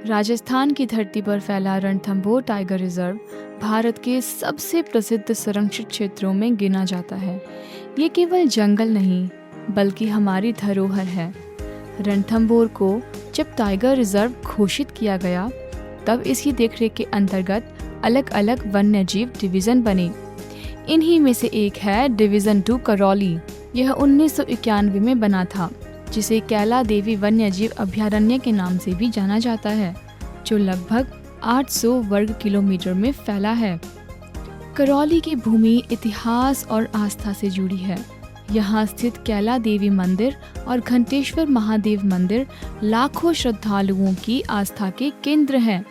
राजस्थान की धरती पर फैला रणथंभौर टाइगर रिजर्व भारत के सबसे प्रसिद्ध संरक्षित क्षेत्रों में गिना जाता है। ये केवल जंगल नहीं बल्कि हमारी धरोहर है। रणथंभौर को जब टाइगर रिजर्व घोषित किया गया तब इसकी देखरेख के अंतर्गत अलग अलग वन्यजीव डिवीज़न बने। इन्हीं में से एक है डिवीज़न 2 करौली। यह 1991 में बना था, जिसे कैला देवी वन्यजीव अभयारण्य के नाम से भी जाना जाता है, जो लगभग 800 वर्ग किलोमीटर में फैला है। करौली की भूमि इतिहास और आस्था से जुड़ी है। यहाँ स्थित कैला देवी मंदिर और घंटेश्वर महादेव मंदिर लाखों श्रद्धालुओं की आस्था के केंद्र हैं।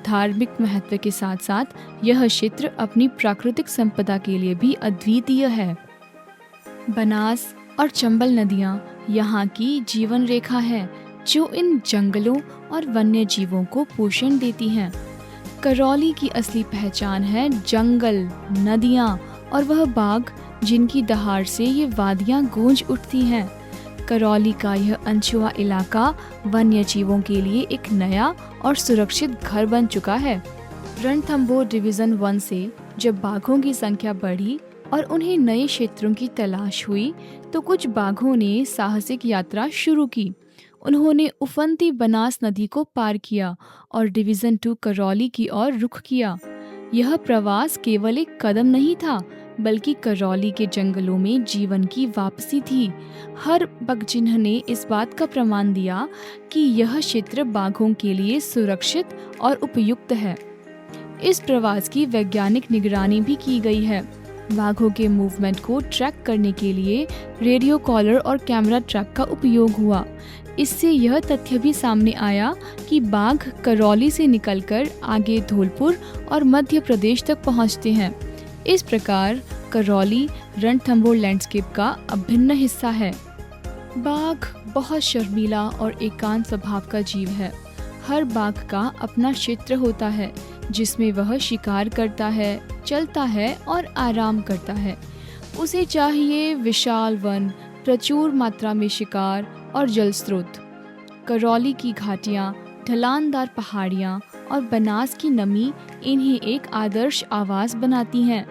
धार्मिक महत्व के साथ साथ यह क्षेत्र अपनी प्राकृतिक संपदा के लिए भी अद्वितीय है। बनास और चंबल नदियाँ यहाँ की जीवन रेखा है, जो इन जंगलों और वन्य जीवों को पोषण देती हैं। करौली की असली पहचान है जंगल, नदियाँ और वह बाघ जिनकी दहाड़ से ये वादियाँ गूंज उठती हैं। करौली का यह अनछुआ इलाका वन्य जीवों के लिए एक नया और सुरक्षित घर बन चुका है। रणथंभौर डिवीज़न 1 से जब बाघों की संख्या बढ़ी और उन्हें नए क्षेत्रों की तलाश हुई तो कुछ बाघों ने साहसिक यात्रा शुरू की। उन्होंने उफनती बनास नदी को पार किया और डिवीज़न 2 करौली की ओर रुख किया। यह प्रवास केवल एक कदम नहीं था, बल्कि करौली के जंगलों में जीवन की वापसी थी। हर बघचिन्ह ने इस बात का प्रमाण दिया कि यह क्षेत्र बाघों के लिए सुरक्षित और उपयुक्त है। इस प्रवास की वैज्ञानिक निगरानी भी की गई है। बाघों के मूवमेंट को ट्रैक करने के लिए रेडियो कॉलर और कैमरा ट्रैप का उपयोग हुआ। इससे यह तथ्य भी सामने आया कि बाघ करौली से निकलकर आगे धौलपुर और मध्य प्रदेश तक पहुंचते हैं। इस प्रकार करौली रणथंभौर लैंडस्केप का अभिन्न हिस्सा है। बाघ बहुत शर्मीला और एकांत स्वभाव का जीव है। हर बाघ का अपना क्षेत्र होता है, जिसमें वह शिकार करता है, चलता है और आराम करता है। उसे चाहिए विशाल वन, प्रचुर मात्रा में शिकार और जल स्रोत। करौली की घाटियाँ, ढलानदार पहाड़ियाँ और बनास की नमी इन्हें एक आदर्श आवास बनाती हैं।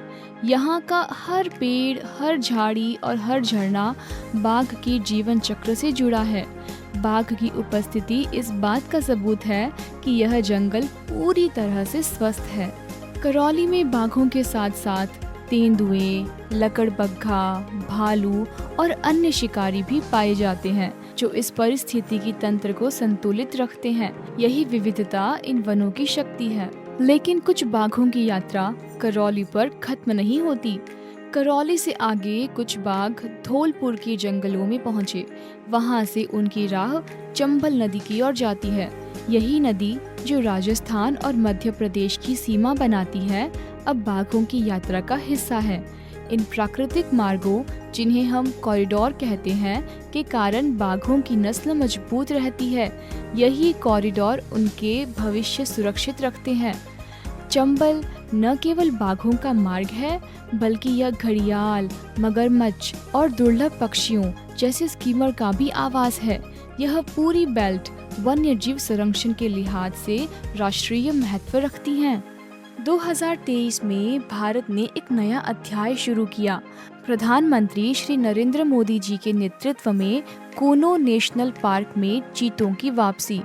यहाँ का हर पेड़, हर झाड़ी और हर झरना बाघ के जीवन चक्र से जुड़ा है। बाघ की उपस्थिति इस बात का सबूत है कि यह जंगल पूरी तरह से स्वस्थ है। करौली में बाघों के साथ साथ तेंदुए, लकड़बग्घा, भालू और अन्य शिकारी भी पाए जाते हैं, जो इस परिस्थितिकी तंत्र को संतुलित रखते हैं। यही विविधता इन वनों की शक्ति है। लेकिन कुछ बाघों की यात्रा करौली पर खत्म नहीं होती। करौली से आगे कुछ बाघ धौलपुर के जंगलों में पहुंचे। वहां से उनकी राह चंबल नदी की ओर जाती है। यही नदी, जो राजस्थान और मध्य प्रदेश की सीमा बनाती है, अब बाघों की यात्रा का हिस्सा है। इन प्राकृतिक मार्गों, जिन्हें हम कॉरिडोर कहते हैं, के कारण बाघों की नस्ल मजबूत रहती है। यही कॉरिडोर उनके भविष्य सुरक्षित रखते हैं। चंबल न केवल बाघों का मार्ग है, बल्कि यह घड़ियाल, मगरमच्छ और दुर्लभ पक्षियों जैसे स्कीमर का भी आवास है। यह पूरी बेल्ट वन्यजीव संरक्षण के लिहाज से राष्ट्रीय महत्व रखती हैं। 2023 में भारत ने एक नया अध्याय शुरू किया। प्रधानमंत्री श्री नरेंद्र मोदी जी के नेतृत्व में कूनो नेशनल पार्क में चीतों की वापसी।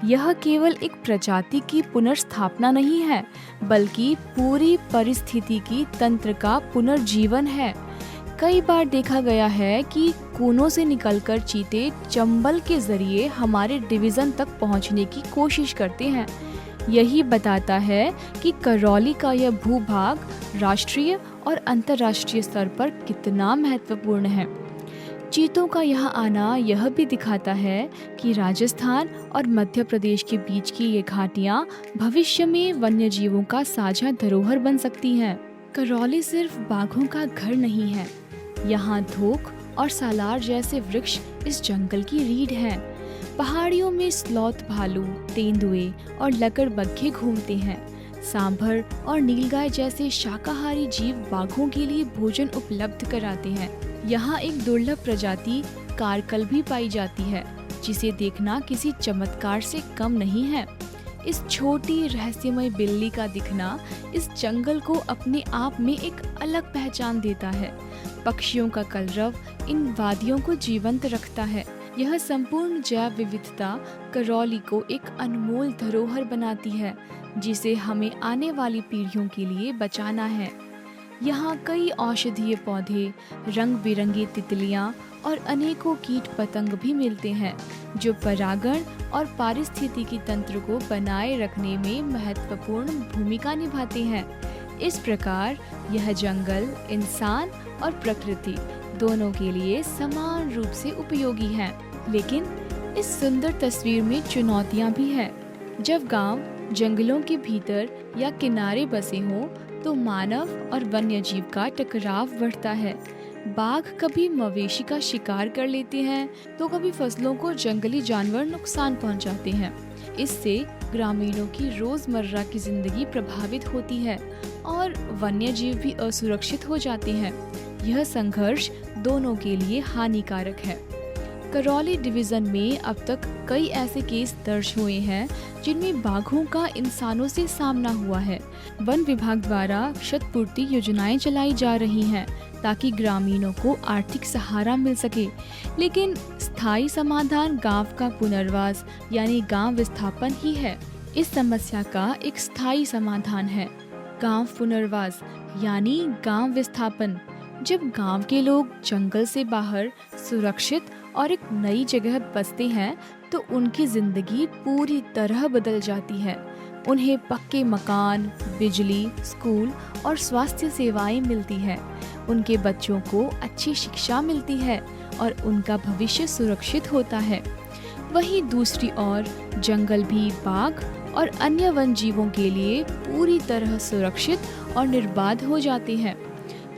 यह केवल एक प्रजाति की पुनर्स्थापना नहीं है, बल्कि पूरी पारिस्थितिकी तंत्र का पुनर्जीवन है। कई बार देखा गया है कि कूनो से निकलकर चीते चंबल के जरिए हमारे डिवीज़न तक पहुंचने की कोशिश करते हैं। यही बताता है कि करौली का यह भूभाग राष्ट्रीय और अंतर्राष्ट्रीय स्तर पर कितना महत्वपूर्ण है। चीतों का यहाँ आना यह भी दिखाता है कि राजस्थान और मध्य प्रदेश के बीच की ये घाटियाँ भविष्य में वन्यजीवों का साझा धरोहर बन सकती हैं। करौली सिर्फ बाघों का घर नहीं है। यहाँ धोक और सालार जैसे वृक्ष इस जंगल की रीढ़ हैं। पहाड़ियों में स्लॉथ भालू, तेंदुए और लकड़बग्घे घूमते हैं। सांभर और नीलगाय जैसे शाकाहारी जीव बाघों के लिए भोजन उपलब्ध कराते हैं। यहाँ एक दुर्लभ प्रजाति कारकल भी पाई जाती है, जिसे देखना किसी चमत्कार से कम नहीं है। इस छोटी रहस्यमय बिल्ली का दिखना इस जंगल को अपने आप में एक अलग पहचान देता है। पक्षियों का कलरव इन वादियों को जीवंत रखता है। यह संपूर्ण जैव विविधता करौली को एक अनमोल धरोहर बनाती है, जिसे हमें आने वाली पीढ़ियों के लिए बचाना है। यहाँ कई औषधीय पौधे, रंग बिरंगी तितलियाँ और अनेकों कीट पतंग भी मिलते हैं, जो परागण और पारिस्थितिकी तंत्र को बनाए रखने में महत्वपूर्ण भूमिका निभाते हैं। इस प्रकार यह जंगल इंसान और प्रकृति दोनों के लिए समान रूप से उपयोगी है। लेकिन इस सुंदर तस्वीर में चुनौतियाँ भी हैं। जब गांव जंगलों के भीतर या किनारे बसे हों, तो मानव और वन्यजीव का टकराव बढ़ता है। बाघ कभी मवेशी का शिकार कर लेते हैं, तो कभी फसलों को जंगली जानवर नुकसान पहुंचाते हैं। इससे ग्रामीणों की रोजमर्रा की जिंदगी प्रभावित होती है और वन्यजीव भी असुरक्षित हो जाते हैं। यह संघर्ष दोनों के लिए हानिकारक है। करौली डिवीजन में अब तक कई ऐसे केस दर्ज हुए हैं जिनमें बाघों का इंसानों से सामना हुआ है। वन विभाग द्वारा क्षतिपूर्ति योजनाएं चलाई जा रही हैं ताकि ग्रामीणों को आर्थिक सहारा मिल सके, लेकिन स्थायी समाधान गांव का पुनर्वास यानी गांव विस्थापन ही है। इस समस्या का एक स्थायी समाधान है गांव पुनर्वास यानी गांव विस्थापन। जब गांव के लोग जंगल से बाहर सुरक्षित और एक नई जगह बसते हैं, तो उनकी जिंदगी पूरी तरह बदल जाती है। उन्हें पक्के मकान, बिजली, स्कूल और स्वास्थ्य सेवाएं मिलती हैं। उनके बच्चों को अच्छी शिक्षा मिलती है और उनका भविष्य सुरक्षित होता है। वहीं दूसरी ओर जंगल भी बाघ और अन्य वन जीवों के लिए पूरी तरह सुरक्षित और निर्बाध हो जाते हैं।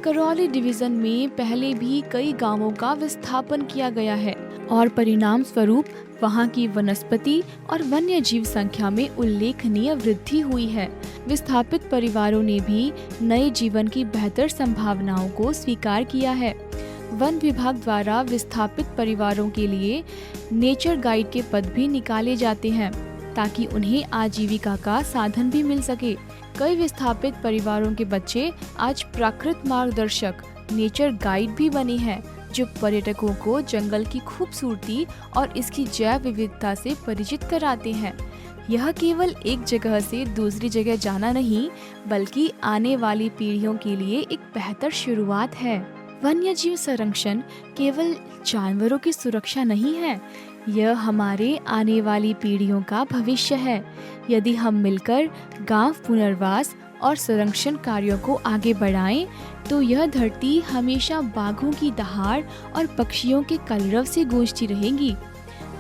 करौली डिवीजन में पहले भी कई गांवों का विस्थापन किया गया है और परिणाम स्वरूप वहां की वनस्पति और वन्य जीव संख्या में उल्लेखनीय वृद्धि हुई है। विस्थापित परिवारों ने भी नए जीवन की बेहतर संभावनाओं को स्वीकार किया है। वन विभाग द्वारा विस्थापित परिवारों के लिए नेचर गाइड के पद भी निकाले जाते हैं ताकि उन्हें आजीविका का साधन भी मिल सके। कई विस्थापित परिवारों के बच्चे आज प्राकृत मार्गदर्शक नेचर गाइड भी बने हैं, जो पर्यटकों को जंगल की खूबसूरती और इसकी जैव विविधता से परिचित कराते हैं। यह केवल एक जगह से दूसरी जगह जाना नहीं, बल्कि आने वाली पीढ़ियों के लिए एक बेहतर शुरुआत है। वन्यजीव संरक्षण केवल जानवरों की सुरक्षा नहीं है, यह हमारे आने वाली पीढ़ियों का भविष्य है। यदि हम मिलकर गांव पुनर्वास और संरक्षण कार्यों को आगे बढ़ाएं, तो यह धरती हमेशा बाघों की दहाड़ और पक्षियों के कलरव से गूंजती रहेगी।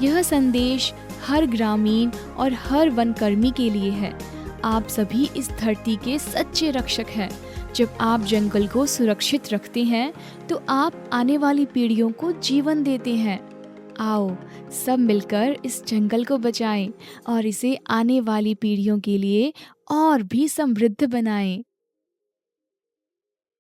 यह संदेश हर ग्रामीण और हर वनकर्मी के लिए है। आप सभी इस धरती के सच्चे रक्षक हैं। जब आप जंगल को सुरक्षित रखते हैं, तो आप आने वाली पीढ़ियों को जीवन देते हैं। आओ सब मिलकर इस जंगल को बचाएं और इसे आने वाली पीढ़ियों के लिए और भी समृद्ध बनाएं।